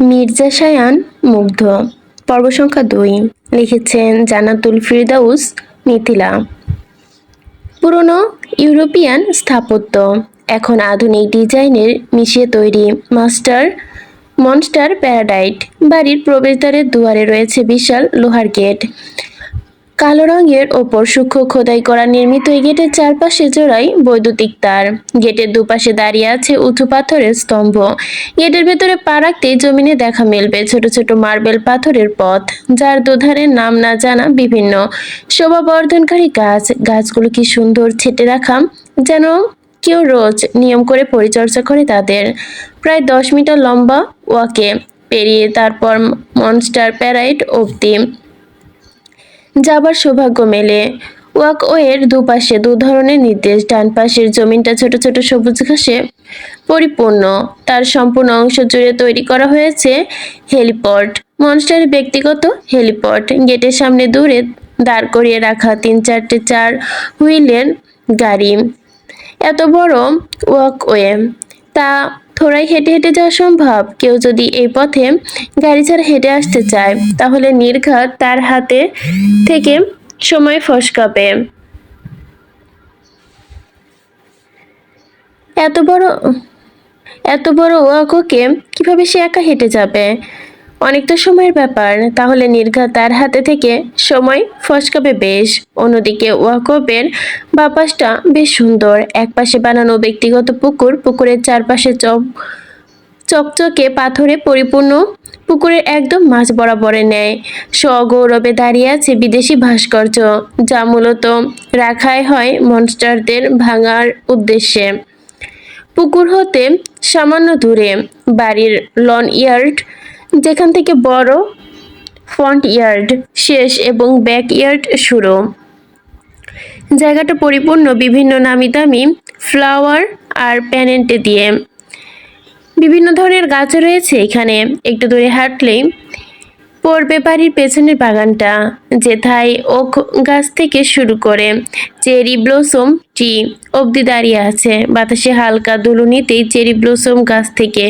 মির্জা শায়ান মুগ্ধ পর্ব সংখ্যা 2 লিখেছেন জান্নাতুল ফিরদাউস মিথিলা। পুরনো ইউরোপিয়ান স্থাপত্য এখন আধুনিক ডিজাইনের মিশিয়ে তৈরি মনস্টার প্যারাডাইট। বাড়ির প্রবেশদ্বারের দুয়ারে রয়েছে বিশাল লোহার গেট, কালো রঙের ওপর সূক্ষ্ম খোদাই করা নির্মিত এই গেটের চারপাশে জোড়ায় বৈদ্যুতিক তার। গেটের দুপাশে দাঁড়িয়ে আছে উঁচু পাথরের স্তম্ভ। গেটের ভেতরে পা রাখতেই জমিনে দেখা মিলবে ছোট ছোট মার্বেল পাথরের পথ, যার দুধারে নাম না জানা বিভিন্ন শোভাবর্ধনকারী গাছ। গাছগুলো কি সুন্দর ছেটে রাখা, যেন কেউ রোজ নিয়ম করে পরিচর্যা করে তাদের। প্রায় 10 মিটার লম্বা ওয়াকে পেরিয়ে তারপর মনস্টার প্যারাইড অবধি যাবার সৌভাগ্য মেলে। ওয়াকওয়ের দুপাশে দু ধরনের নির্দেশ। ডান পাশের জমিনটা ছোট ছোট সবুজ ঘাসে পরিপূর্ণ, তার সম্পূর্ণ অংশ জুড়ে তৈরি করা হয়েছে হেলিপড, মনস্টারের ব্যক্তিগত হেলিপড। গেটের সামনে দূরে দাঁড় করিয়ে রাখা 3-4টে 4 হুইলের গাড়ি। এত বড় ওয়াকওয়ে, তা থোড়াই হেঁটে হেঁটে যাওয়া সম্ভব? কেউ যদি এই পথে গাড়ি ছাড়া হেঁটে আসতে চায়, তাহলে নির্ঘাত তার হাতে থেকে সময় ফসকাবে। এত বড় এত বড় ওয়াকওয়ে কিভাবে সে একা হেঁটে যাবে? অনেকটা সময়ের ব্যাপার। তাহলে নির্ঘাত তার হাতে থেকে সময় ফসকাবে বেশ। অন্যদিকে ওয়াকওয়ের বাপাসটা বেশ সুন্দর। একপাশে বানানো ব্যক্তিগত পুকুর, পুকুরের চারপাশে চকচকে পাথরে পরিপূর্ণ। পুকুরের একদম মাঝ বরাবরে ন্যায় সগৌরবে দাঁড়িয়ে আছে বিদেশি ভাস্কর্য, যা মূলত রাখাই হয় মনস্টারদের ভাঙার উদ্দেশ্যে। পুকুর হতে সামান্য দূরে বাড়ির লন ইয়ার্ড, যেখান থেকে বড় ফ্রন্ট ইয়ার্ড শেষ এবং ব্যাক ইয়ার্ড শুরু। জায়গাটা পরিপূর্ণ বিভিন্ন নামি দামি ফ্লাওয়ার আর প্যানেন্টে দিয়ে। বিভিন্ন ধরনের গাছ রয়েছে এখানে। একটু দূরে হাঁটলেই পড়বে বাড়ির পেছনের বাগানটা, যেথায় ওক গাছ থেকে শুরু করে চেরি ব্লসম ট্রি অবধি দাঁড়িয়ে আছে। বাতাসে হালকা দুলুনিতেই চেরি ব্লসম গাছ থেকে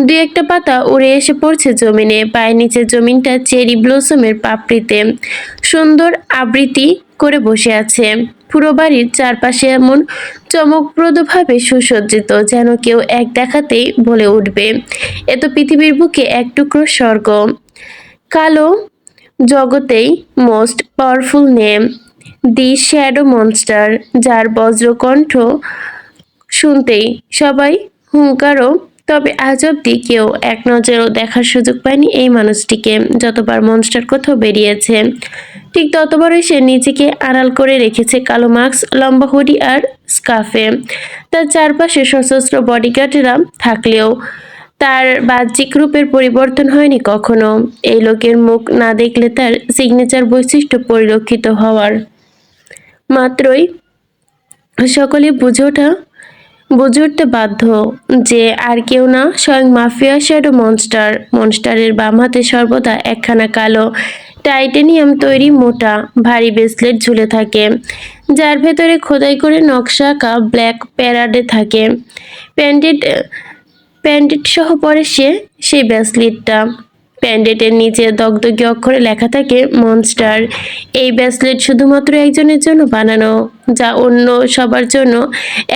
2-1টা পাতা উড়ে এসে পড়ছে জমিনে। পায়ের নিচে জমিনটা চেরি ব্লসমের পাপড়িতে সুন্দর আবৃত্তি করে বসে আছে। পুরো বাড়ির চারপাশে এমন চমকপ্রদভাবে সুসজ্জিত, যেন কেউ এক দেখাতেই বলে উঠবে, এ তো পৃথিবীর বুকে এক টুকরো স্বর্গ। কালো জগতেই মোস্ট পাওয়ারফুল নেম, দি শ্যাডো মনস্টার, যার বজ্রকণ্ঠ শুনতেই সবাই হুঙ্কারও। তবে আজ অব্দি কেউ এক নজরেও দেখার সুযোগ পায়নি এই মানুষটিকে। যতবার মনস্টার কোথাও বেরিয়েছে, ঠিক ততবারই সে নিজেকে আড়াল করে রেখেছে কালো মাস্ক, লম্বা হুডি আর স্কার্ফে। তার চারপাশে সশস্ত্র বডিগার্ডরা থাকলেও তার বাহ্যিক রূপের পরিবর্তন হয়নি কখনো। এই লোকের মুখ না দেখলে তার সিগনেচার বৈশিষ্ট্য পরিলক্ষিত হওয়ার মাত্রই সকলে বুঝে উঠতে বাধ্য যে আর কেউ না, স্বয়ং মাফিয়া শ্যাডো মনস্টার। মনস্টারের বাম হাতে সর্বদা একখানা কালো টাইটেনিয়াম তৈরি মোটা ভারী ব্রেসলেট ঝুলে থাকে, যার ভেতরে খোদাই করে নকশা আঁকা ব্ল্যাক প্যারাডে থাকে। প্যান্ডেট সহ পরে সেই ব্রেসলেটটা। প্যান্ডেটের নিচে দগদগে অক্ষরে লেখা থাকে মনস্টার। এই ব্রেসলেট শুধুমাত্র একজনের জন্য বানানো, যা অন্য সবার জন্য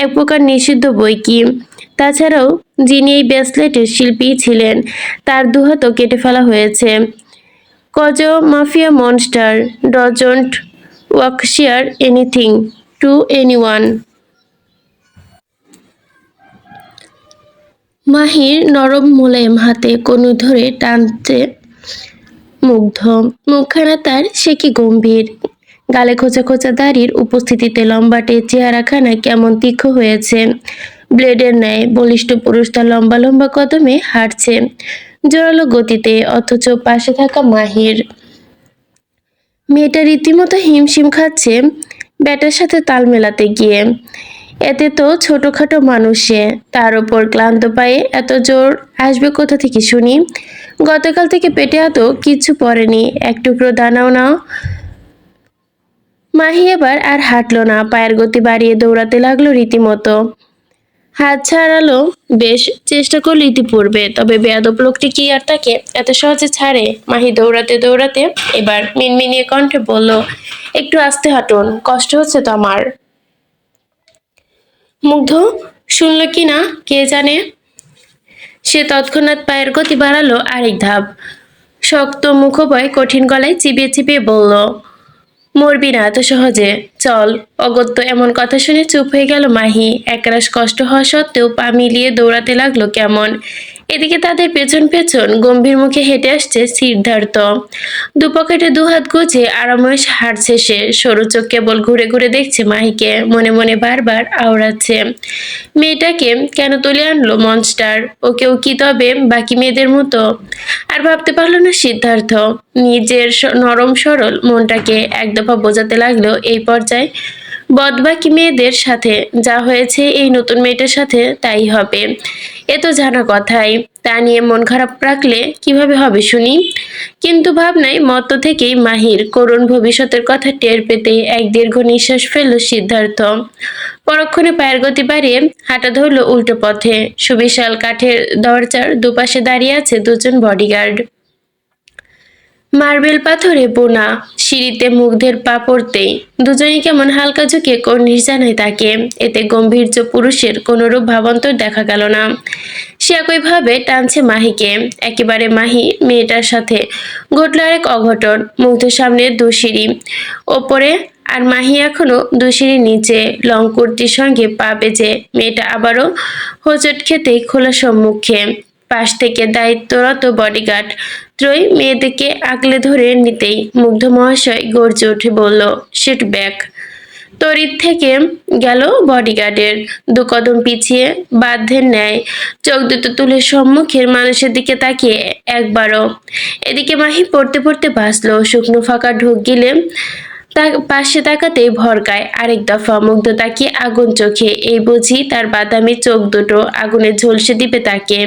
এক প্রকার নিষিদ্ধ বই কি। তাছাড়াও যিনি এই ব্রেসলেটের শিল্পী ছিলেন, তার দুহাতও কেটে ফেলা হয়েছে। Cause mafia monster doesn't walk share anything to anyone. মাহির নরম মোলায়েম হাতে কনু ধরে টানতে মুগ্ধ। মুখখানা তার সে কি গম্ভীর। গালে খোঁচা খোঁচা দাড়ির উপস্থিতিতে লম্বাটে চেহারাখানা কেমন তীক্ষ্ণ হয়েছে, ব্লেডের ন্যায়। বলিষ্ঠ পুরুষ তার লম্বা লম্বা কদমে হাঁটছে জোরালো গতিতে, অথচ পাশে থাকা মাহির মেয়েটা রীতিমতো হিমশিম খাচ্ছে ব্যাটার সাথে তাল মেলাতে গিয়ে। এতে তো ছোটখাটো মানুষে, তার ওপর ক্লান্ত পায়ে এত জোর আসবে কোথা থেকে শুনি? গতকাল থেকে পেটে এত কিচ্ছু পড়েনি, এক টুকরো দানাও না। মাহি এবার আর হাঁটলো না, পায়ের গতি বাড়িয়ে দৌড়াতে লাগলো রীতিমতো। হাত ছাড়ালো। বেশ চেষ্টা করলো ইতিপূর্বে, তবে বেয়াদব লোকটি কি আর তাকে এত সহজে ছাড়ে? মাহি দৌড়াতে দৌড়াতে এবার মিনমিনিয়ে কণ্ঠে বলল, একটু আস্তে হাঁটুন, কষ্ট হচ্ছে তো আমার। মুগ্ধ শুনল কি না কে জানে, সে তৎক্ষণাৎ পায়ের গতি বাড়ালো আরেক ধাপ। শক্ত মুখোভয় কঠিন গলায় চিবিয়ে চিবিয়ে বলল, মরবি না এত সহজে, চল। অগত্য এমন কথা শুনে চুপ হয়ে গেল মাহি। একরাশ কষ্ট হওয়া সত্ত্বেও পা মিলিয়ে দৌড়াতে লাগলো কেমন। এদিকে তাদের পেছন পেছন গম্ভীর মুখে হেঁটে আসছে সিদ্ধার্থ। দুপকেটে দুহাত গুজে আরামে হাঁটছে সে। সরু চোখ কেবল ঘুরে ঘুরে দেখছে মাহিকে, মনে মনে বারবার আওড়াচ্ছে, মেয়েটাকে কেন তুলে আনলো মনস্টার? ওকেও কি তবে বাকি মেয়েদের মতো? আর ভাবতে পারলো না সিদ্ধার্থ। নিজের নরম সরল মনটাকে এক দফা বোঝাতে লাগলো, এই পর্যায়ে বদবাকি মেয়েদের সাথে যা হয়েছে এই নতুন মেয়েটার সাথে তাই হবে। এ তো জানা কথাই। তা নিয়ে মন খারাপ রাখলে কিভাবে হবে শুনি? কিন্তু ভাবনায় মত্ত থেকেই মাহির করুণ ভবিষ্যতের কথা টের পেতেই এক দীর্ঘ নিঃশ্বাস ফেলল সিদ্ধার্থ। পরক্ষণে পায়ের গতি বাড়িয়ে হাঁটা ধরল উল্টো পথে। সুবিশাল কাঠের দরজার দুপাশে দাঁড়িয়ে আছে দুজন বডিগার্ড। মার্বেল পাথরে বোনা সিঁড়িতে মুগ্ধের পা পড়তেই দুজনই কেমন হালকা ঝুঁকে কর্নিশ জানায় তাকে। এতে গম্ভীর্য পুরুষের কোনরূপ ভাবান্তর দেখা গেল না। সে একইভাবে টানছে মাহিকে। একেবারে মাহি মেয়েটার সাথে ঘটল আরেক অঘটন। মুগ্ধের সামনে দুশিরি ওপরে, আর মাহি এখনো দুশিরি নিচে। লং কুর্তির সঙ্গে পা বেজে মেয়েটা আবারও হোঁচট খেতেই খোলা সম্মুখে পাশ থেকে দায়িত্বরত বডিগার্ড ত্রয়ী মেয়েদেরকে আগলে ধরে নিতেই মুগ্ধ মহাশয় গর্জে উঠে বলল, শিট ব্যাক। তড়িৎ থেকে গেল বডিগার্ডের। দু কদম পিছিয়ে বাধ্যের ন্যায় চোখ দুটো তুলে সম্মুখের মানুষের দিকে তাকিয়ে একবারও। এদিকে মাহি পড়তে পড়তে বাঁচল। শুকনো ফাঁকা ঢোক গিলে পাশে তাকাতেই ভরকায় আরেক দফা। মুগ্ধ তাকিয়ে আগুন চোখে, এই বুঝি তার বাদামি চোখ দুটো আগুনে ঝলসে দিবে তাকে।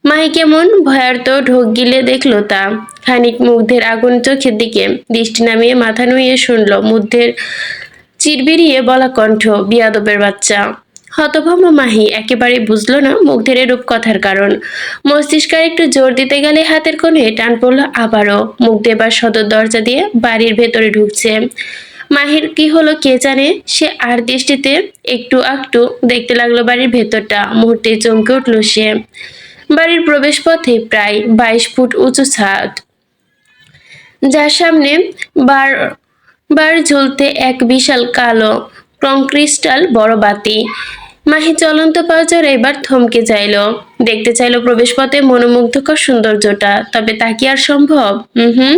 মাহি কেমন ভয়ার্ত ঢোক গিলে দেখলো তা। খানিক মুগ্ধের আগুন চোখের দিকে দৃষ্টি নামিয়ে মাথা নুইয়ে শুনল মুগ্ধের চিরবিরিয়ে বলা কণ্ঠ, বিয়াদবের বাচ্চা। হতভম্ব মাহি একেবারে বুঝলো না মুগ্ধের এরূপ কথার কারণ। মস্তিষ্কে একটু জোর দিতে গেলে হাতের কোণে টান পড়লো আবারও। মুগ্ধ এবার সদর দরজা দিয়ে বাড়ির ভেতরে ঢুকছে। মাহির কি হলো কে জানে, সে আর দৃষ্টিতে একটু আকটু দেখতে লাগলো বাড়ির ভেতরটা। মুহূর্তে চমকে উঠল সে। বাড়ির প্রবেশ পথে প্রায় 22 ফুট উঁচু ছাদ, যার সামনে বার বার ঝুলতে এক বিশাল কালো ক্রিস্টাল বড় বাতি। মাহি চলন্ত পাঁজরে এবার থমকে চাইল, দেখতে চাইল প্রবেশপথে মনোমুগ্ধকর সৌন্দর্যটা। তবে তা কি আর সম্ভব? হুম।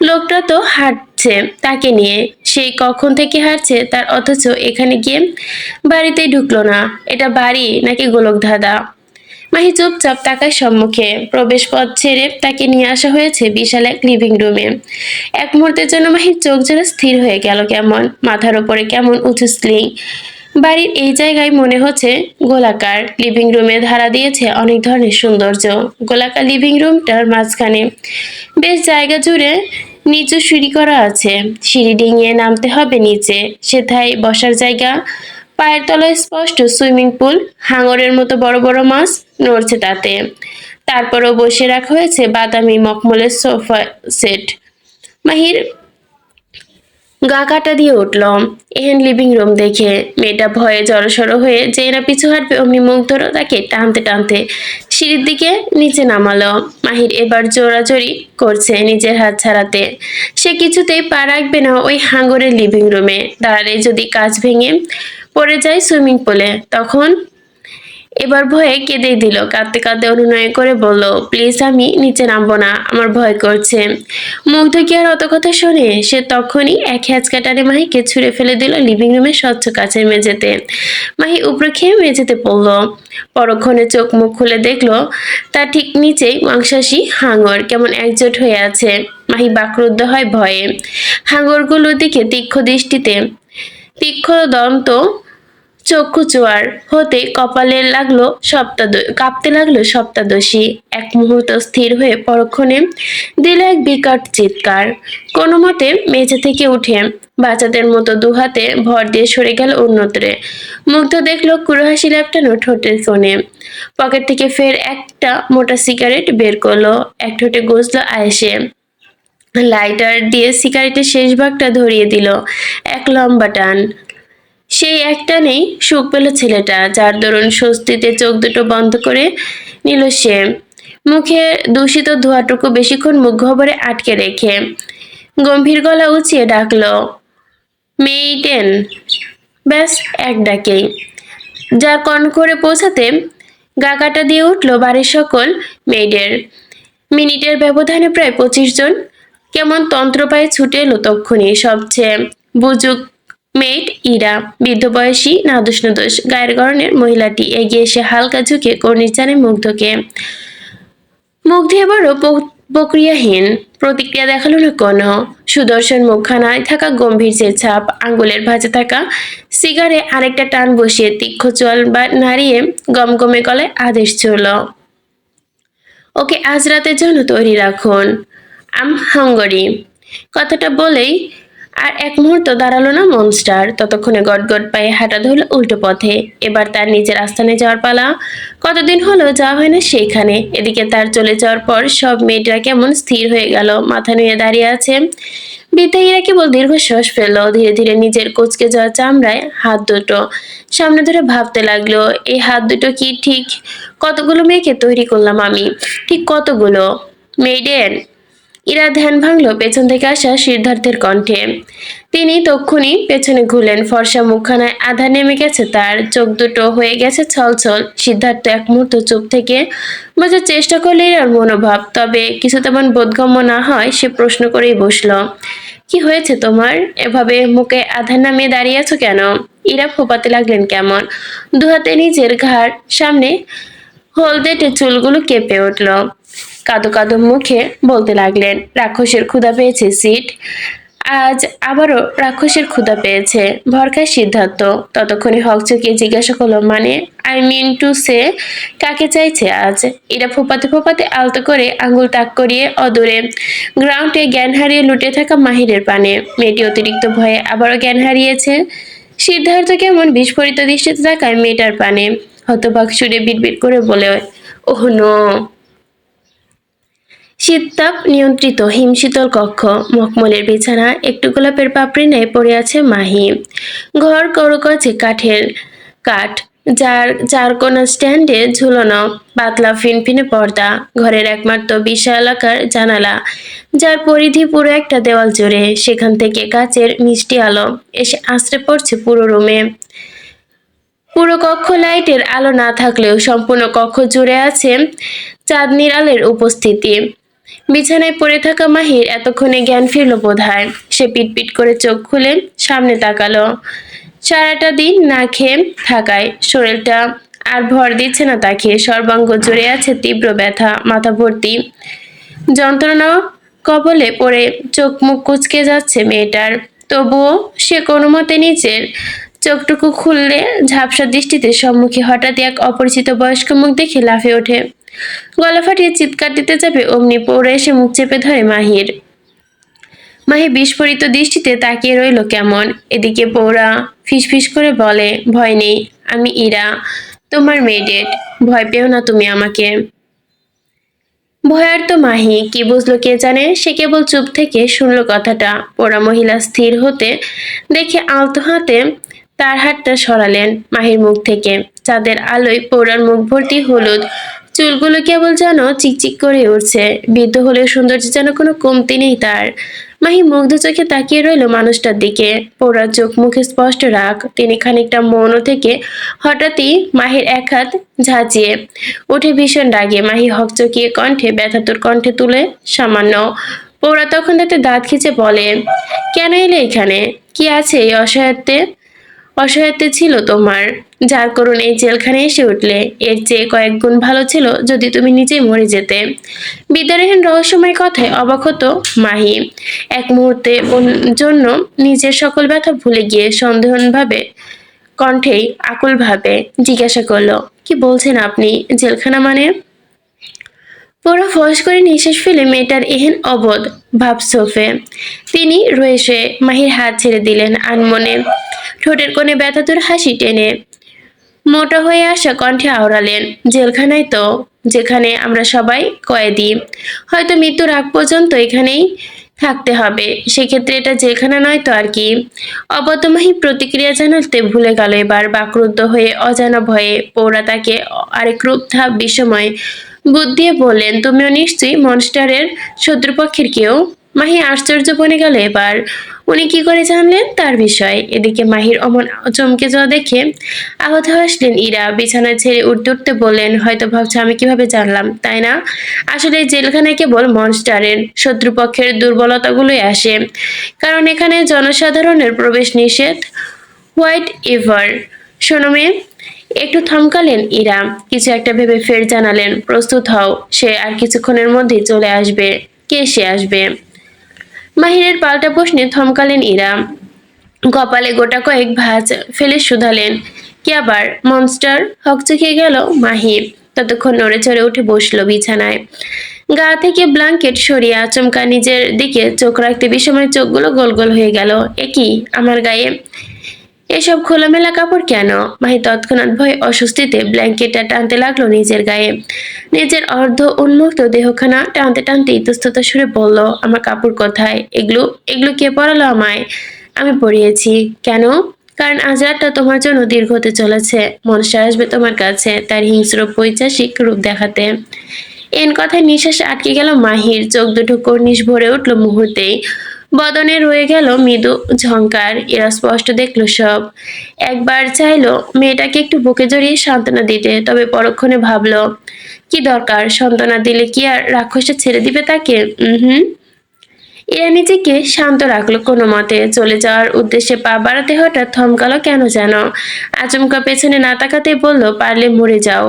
লোকটা তো হাঁটছে তাকে নিয়ে, সেই কখন থেকে হাঁটছে তার, অথচ এখানে গিয়ে বাড়িতেই ঢুকলো না। এটা বাড়ি নাকি গোলক ধাঁধা? মাহি চুপচাপ তাকায় সম্মুখে। প্রবেশ পথ ছেড়ে তাকে নিয়ে আসা হয়েছে বিশাল এক লিভিং রুমে। এক মুহূর্তের জন্য মাহির চোখ যেন স্থির হয়ে গেল কেমন। মাথার ওপরে কেমন উঁচু স্লিং। বাড়ির এই জায়গায় মনে হচ্ছে গোলাকার। লিভিং রুমে ধারা দিয়েছে অনেক ধরনের সৌন্দর্য। গোলাকার লিভিং রুমটার মাঝখানে বেশ জায়গা জুড়ে নিচু সিঁড়ি করা আছে। সিঁড়ি ডিঙিয়ে নামতে হবে নিচে। সেথায় বসার জায়গা, পায়ের তলায় স্পষ্ট সুইমিং পুল। হাঙরের মতো বড় বড় মাছ নড়ছে তাতে। তারপরও বসে রাখা হয়েছে বাদামি মখমলের সোফা সেট। মাহির গা কাটা দিয়ে উঠল এহেন লিভিং রুম দেখে। মেয়েটা ভয়ে জড়সড় হয়ে যেই না পিছু হাঁটবে অমনি মুগ্ধরও তাকে টানতে টানতে সিঁড়ির দিকে নিচে নামালো। মাহির এবার জোরাজোরি করছে নিজের হাত ছাড়াতে। সে কিছুতেই পা রাখবে না ওই হাঙ্গরের লিভিং রুমে। দাঁড়ালে যদি কাঁচ ভেঙে পড়ে যায় সুইমিং পুলে তখন। এবার ভয়ে কেঁদেই দিল। কাঁদতে কাঁদতে অনুনয় করে বলল, প্লিজ আমি নিচে নামবো না, আমার ভয় করছে। মুগ্ধ কি আর অত কথা শোনে? সে তখনই এক হ্যাঁচকা টানে মাহিকে ছুঁড়ে ফেলে দিল লিভিং রুমের স্বচ্ছ কাচের মেঝেতে। মাহি উপরে খেয়ে মেঝেতে পড়ল। পরক্ষণে চোখ মুখ খুলে দেখলো তার ঠিক নিচেই মাংসাশী হাঙর কেমন একজোট হয়ে আছে। মাহি বাকরুদ্ধ হয় ভয়ে। হাঙরগুলোর দিকে তীক্ষ্ণ দন্ত চক্ষু চোয়ার হতে কপালে লাগলো কাঁপতে লাগলো সপ্তাদশী। এক মুহূর্ত স্থির হয়ে পরক্ষণে দিল এক বিকট চিৎকার। কোনো মতে মেঝে থেকে উঠে বাচ্চাদের মতো দুহাতে ভর দিয়ে সরে গেল অন্যত্রে। মুগ্ধ দেখলো কুড়ো হাসি ল্যাপটানো ঠোঁটের কোণে। পকেট থেকে ফের একটা মোটা সিগারেট বের করলো, এক ঠোঁটে গুজলো আয়েসে। লাইটার দিয়ে সিগারেটের শেষ ভাগটা ধরিয়ে দিল, এক লম্বা টান। সেই এক টানেই সুখ পেল ছেলেটা, যার দরুন স্বস্তিতে চোখ দুটো বন্ধ করে নিল সে, মুখে দূষিত ধোঁয়াটুকু বেশিক্ষণ মুখ গহ্বরে আটকে রেখে গম্ভীর গলা উঁচিয়ে ডাকলো, মেইডেন। ব্যাস, এক ডাকেই যার কর্ণ করে পৌঁছাতে গা কাটা দিয়ে উঠল বাড়ির সকল মেয়েদের। মিনিটের ব্যবধানে প্রায় 25 জন কেমন তন্ত্র পায়ে ছুটে এলো তক্ষুনি। সবচেয়ে বুজুক মেয়েট ইরা, বৃদ্ধ বয়সী নাদুস নুদুস গায়ের গরনের মহিলাটি এগিয়ে এসে হালকা ঝুঁকে কর্নির জানে মুগ্ধকে। মুগ্ধ এবারও প্রক্রিয়াহীন, প্রতিক্রিয়া দেখালো না কোনো। সুদর্শন মুখখানায় থাকা গম্ভীর যে ছাপ, আঙ্গুলের ভাঁজে থাকা সিগারে আরেকটা টান বসিয়ে তীক্ষ্ণ চোয়াল বা নাড়িয়ে গমগমে গলায় আদেশ ছুড়ল, ওকে আজ রাতের জন্য তৈরি রাখুন, আম হাঙ্গরি। কথাটা বলেই আর এক মুহূর্ত দাঁড়ালো না মনস্টার। ততক্ষণে গটগট পায়ে হাঁটা ধরল উল্টো পথে। এবার তার নিজের আস্থানে যাওয়ার পালা। কতদিন হলো যাওয়া হয় না সেইখানে। এদিকে তার চলে যাওয়ার পর সব মেয়েরা কেমন স্থির হয়ে গেল, মাথা নুয়ে দাঁড়িয়ে আছে। বিদ্যাহীরা কেবল দীর্ঘশ্বাস ফেলল। ধীরে ধীরে নিজের কুঁচকে যাওয়া চামড়ায় হাত দুটো সামনে ধরে ভাবতে লাগলো, এই হাত দুটো কি ঠিক কতগুলো মেয়েকে তৈরি করলাম আমি, ঠিক কতগুলো মেয়েদের। ইরা ধ্যান ভাঙল পেছন থেকে আসা সিদ্ধার্থের কণ্ঠে। তিনি তক্ষুনি পেছনে ঘুরলেন। ফর্সা মুখখানায় আধা নেমে গেছে তার, চোখ দুটো হয়ে গেছে ছলছল। সিদ্ধার্থ এক মুহূর্ত চুপ থেকে বোঝার চেষ্টা করলে ইরার মনোভাব, তবে কিছু তেমন বোধগম্য না হয় সে প্রশ্ন করেই বসল, কি হয়েছে তোমার? এভাবে মুখে আধা নামিয়ে দাঁড়িয়ে আছো কেন? ইরা ফোপাতে লাগলেন কেমন। দুহাতে নিজের ঘাড় সামনে হলদেটে চুলগুলো কেঁপে উঠল। কাদো কাদো মুখে বলতে লাগলেন, রাক্ষসের ক্ষুধা পেয়েছে সিট, আজ আবারও রাক্ষসের ক্ষুধা পেয়েছে। ভরকায় সিদ্ধার্থ ততক্ষণে হকচকিয়ে জিজ্ঞাসা করলো, মানে আই মিন টু সে, কাকে চাইছে আজ? এরা ফোপাতে ফোপাতে আলতো করে আঙ্গুল তাক করিয়ে অদূরে গ্রাউন্ডে জ্ঞান হারিয়ে লুটে থাকা মাহিরের পানে। মেয়েটি অতিরিক্ত ভয়ে আবারও জ্ঞান হারিয়েছে। সিদ্ধার্থ কেমন বিস্ফোরিত দৃষ্টিতে তাকায় মেয়েটার পানে, হতবাক সুরে বিড়বিড় করে বলে, ওহ নো। শীততাপ নিয়ন্ত্রিত হিমশীতল কক্ষ, মখমলের বিছানা, একটু গোলাপের পাপড়ি ন্যায় পড়ে আছে মাহি। ঘর করকচে কাঠের কাঠ, যার চারকোনা স্ট্যান্ডে ঝুলানো পাতলা ফিনফিনে পর্দা। ঘরের একমাত্র বিশালাকার জানালা, যার পরিধি পুরো একটা দেওয়াল জুড়ে। সেখান থেকে কাচের মিষ্টি আলো এসে আশ্রে পড়ছে পুরো রুমে। পুরো কক্ষ লাইটের আলো না থাকলেও সম্পূর্ণ কক্ষ জুড়ে আছে চাঁদনির আলোর উপস্থিতি। বিছানায় পড়ে থাকা মাহির এতক্ষণে জ্ঞান ফিরল বোধহয়। সে পিটপিট করে চোখ খুলে সামনে তাকালো। সারাটা দিন না খেয়ে থাকায় শরীরটা আর ভর দিচ্ছে না তাকে। সর্বাঙ্গ জুড়ে আছে তীব্র ব্যথা, মাথা ভর্তি যন্ত্রণা। কবলে পড়ে চোখ মুখ কুঁচকে যাচ্ছে মেয়েটার। তবুও সে কোনো মতে নিজের চোখটুকু খুললে ঝাপসা দৃষ্টিতে সম্মুখে হঠাৎ এক অপরিচিত বয়স্ক মুখ দেখে লাফিয়ে ওঠে। গলা ফাটিয়ে চিৎকার দিতে যাবে অমনি পৌড়ে এসে মুখ চেপে ধরে মাহির। মাহি বিস্ফোরিত দৃষ্টিতে তাকিয়ে রইল কেমন। এদিকে পৌরা ফিসফিস করে বলে, ভয় নেই, আমি ইরা, তোমার মেয়েডেট, ভয় পেও না তুমি আমাকে। ভয়ার্ত মাহি কি বুঝলো কে জানে। সে কেবল চুপ থেকে শুনলো কথাটা। পোড়া মহিলা স্থির হতে দেখে আলতো হাতে তার হাতটা সরালেন মাহির মুখ থেকে। চাঁদের আলোয় পোড়ার মুখ ভর্তি হলুদ, চুলগুলো কেবল যেন চিকচিক করে উঠছে। বৃদ্ধ হলেও সৌন্দর্য যেন কোনো কমতি নেই তার। মাহি মুগ্ধ চোখে তাকিয়ে রইল মানুষটার দিকে। পোড়ার চোখ মুখে স্পষ্ট রাগ। তিনি খানিকটা মৌন থেকে হঠাৎই মাহির এক হাত ঝাঁচিয়ে উঠে ভীষণ রাগে মাহি হকচকিয়ে কণ্ঠে ব্যথাতুর কণ্ঠে তুলে সামান্য। পোড়া তখন তাতে দাঁত খিচে বলে, কেন এলে এখানে? কি আছে এই অসহায়ত্বে? অসহায়ত্বে ছিল তোমার, যার করুণ এই জেলখানে এসে উঠলে। এর চেয়ে কয়েক গুণ ভালো ছিল যদি তুমি নিজেই মরে যেতে। বিদ্যারহীন রহস্যময় কথায় অবাক হতো মাহি। এক মুহূর্তে জন্য নিজের সকল ব্যথা ভুলে গিয়ে সন্দেহভাবে কণ্ঠেই আকুলভাবে জিজ্ঞাসা করলো, কি বলছেন আপনি? জেলখানা মানে? পুরো ফস করে নিঃশ্বাস ফেলে মেয়েটার এহেন অবোধ ভাব সোফে তিনি রয়েছে। মাহির হাত ছেড়ে দিলেন আনমনে, ঠোঁটের কোণে ব্যথাতুর হাসি টেনে মোটা হয়ে আসা কণ্ঠে আওড়ালেন, জেলখানায় তো, যেখানে আমরা সবাই কয়েদি, হয়তো মৃত্যুর আগ পর্যন্ত এখানেই থাকতে হবে। সেক্ষেত্রে এটা জেলখানা নয় তো আর কি। অবতমাহী প্রতিক্রিয়া জানাতে ভুলে গেল এবার, বাকরুদ্ধ হয়ে অজানা ভয়ে পৌরা তাকে আরেক রূপ ধাপ বিস্ময় বুদ্ধ দিয়ে বললেন, তুমিও নিশ্চয়ই মনস্টারের শত্রুপক্ষের কেউ। মাহি আশ্চর্য বনে গেল এবার, উনি কি করে জানলেন তার বিষয়। এদিকে মাহির অমন চমকে যাওয়া দেখে আহত হাসলেন ইরা, বিছানায় ছেড়ে উঠতে উঠতে বললেন, হয়তো ভাবছো আমি কিভাবে জানলাম, তাই না? আসলে এই জেলখানায় কেবল মনস্টারের শত্রুপক্ষের দুর্বলতাগুলোই আসে, কারণ এখানে জনসাধারণের প্রবেশ নিষেধ। White ever. শোনো মেয়ে, একটু থমকালেন ইরা, কিছু একটা ভেবে ফের জানালেন, প্রস্তুত হও, সে আর কিছুক্ষণের মধ্যেই চলে আসবে। কে সে আসবে? মাহিরের পাল্টা প্রশ্নে থমকালেন ইরা, কপালে গোটা কয়েক ভাঁজ ফেলে শুধালেন, কি আবার মনস্টার? হকচকিয়ে গেল মাহি, ততক্ষণ নড়ে চড়ে উঠে বসলো বিছানায়, গা থেকে ব্ল্যাঙ্কেট সরিয়ে আচমকা নিজের দিকে চোখ রাখতে বিস্ময় চোখগুলো গোল গোল হয়ে গেল। একই আমার গায়ে এসব খোলামেলা কাপড় কেন? মাহি তৎক্ষণাৎ ভয়ে অস্বস্তিতে ব্ল্যাঙ্কেটটা টানতে লাগলো নিজের গায়ে, নিজের অর্ধ উন্মুক্ত দেহখানা টানতে টানতে ইতস্তত সুরে বলল, আমার কাপড় কোথায়? এগুলো এগুলো কে পরালো আমায়? আমি পরিয়েছি। কেন? কারণ আজ রাতটা তোমার জন্য দীর্ঘ হতে চলেছে। মনসা আসবে তোমার কাছে তার হিংস্র পৈশাচিক রূপ দেখাতে। এন কথায় নিঃশ্বাস আটকে গেল মাহির, চোখ দুটো কর্নিশ ভরে উঠল মুহূর্তেই, বদনে রয়ে গেল মৃদু ঝংকার। এরা স্পষ্ট দেখলো সব। একবার চাইলো মেয়েটাকে একটু বুকে জড়িয়ে সান্ত্বনা দিতে, তবে পরক্ষণে ভাবলো, কি দরকার? সান্ত্বনা দিলে কি আর রাক্ষসটা ছেড়ে দিবে তাকে? হুম। এরা নিজেকে শান্ত রাখলো কোনো মতে, চলে যাওয়ার উদ্দেশ্যে পা বাড়াতে হঠাৎ থমকালো কেন যেন, আচমকা পেছনে না তাকাতে বলল, পারলে মরে যাও,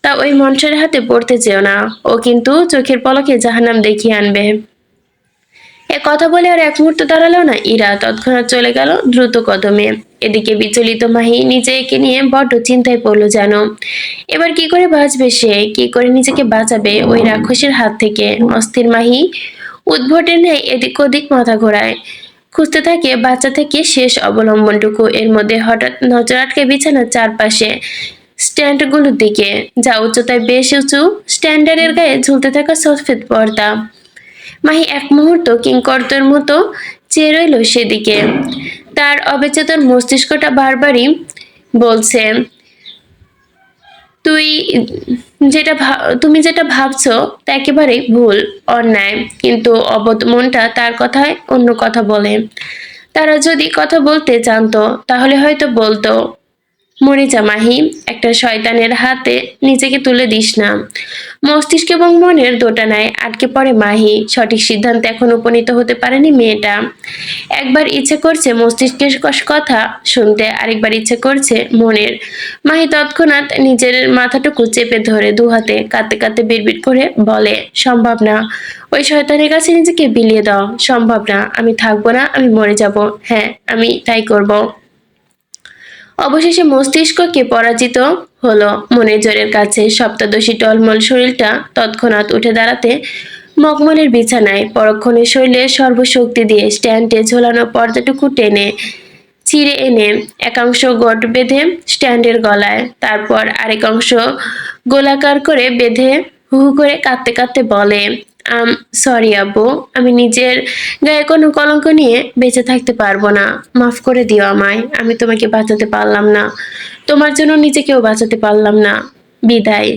তা ওই মনসার হাতে পড়তে চেও না, ও কিন্তু চোখের পলকে জাহান্নাম দেখিয়ে আনবে। এ কথা বলে আর এক মুহূর্ত দাঁড়ালো না ইরা, তৎক্ষণাৎ চলে গেল দ্রুত কদমে। এদিকে বিচলিত মাহি নিজেকে নিয়ে বড্ড চিন্তায় পড়লো যেন, এবার কি করে বাঁচবে সে, কি করে নিজেকে বাঁচাবে ওই রাক্ষসের হাত থেকে। অস্থির মাহি উদ্ভটের ন্যায় এদিক ওদিক মাথা ঘোরায়, খুঁজতে থাকে বাচ্চা থেকে শেষ অবলম্বনটুকু। এর মধ্যে হঠাৎ নজর আটকে বিছানার চারপাশে স্ট্যান্ডগুলোর দিকে, যা উচ্চতায় বেশ উঁচু। স্ট্যান্ডারের গায়ে ঝুলতে থাকা সফেদ পর্দা। মাহি এক মুহূর্ত কিংকর্তর মতো চেয়ে রইল সেদিকে, তার অবচেতন মস্তিষ্কটা বারবারই বলছে, তুই তুমি যেটা ভাবছো তা একেবারেই ভুল, অন্যায়। কিন্তু অবধ মনটা তার কথায় অন্য কথা বলে। তারা যদি কথা বলতে জানতো তাহলে হয়তো বলতো, মরে যা মাহি, একটা শয়তানের হাতে নিজেকে তুলে দিস না। মস্তিষ্ক এবং মনের দোটানায় আটকে পড়ে মাহি, সঠিক সিদ্ধান্তে এখন উপনীত হতে পারেনি মেয়েটা। একবার ইচ্ছে করছে মস্তিষ্কের কথা শুনতে, আরেকবার ইচ্ছে করছে মনের। মাহি তৎক্ষণাৎ নিজের মাথাটুকু চেপে ধরে দুহাতে কাঁদতে কাঁদতে বিড়বিড় করে বলে, সম্ভব না, ওই শয়তানের কাছে নিজেকে বিলিয়ে দাও, সম্ভব না, আমি থাকবো না, আমি মরে যাব, হ্যাঁ আমি তাই করব। অবশেষে মস্তিষ্ককে পরাজিত হলো মনের জোরের কাছে। সপ্তদশী টলমল শরীরটা তৎক্ষণাৎ উঠে দাঁড়াতে মখমলের বিছানায়, পরক্ষণে শরীরে সর্বশক্তি দিয়ে স্ট্যান্ডে ঝোলানো পর্দাটুকু টেনে ছিঁড়ে এনে একাংশ গট বেঁধে স্ট্যান্ডের গলায়, তারপর আরেক অংশ গোলাকার করে বেঁধে হু হু করে কাঁদতে কাঁদতে বলে, সরি আব্বু, আমি নিজের গায়ে কোনো কলঙ্ক নিয়ে বেঁচে থাকতে পারবো না, মাফ করে দিও আমায়, আমি তোমাকে বাঁচাতে পারলাম না, তোমার জন্য নিজেকেও বাঁচাতে পারলাম না, বিদায়।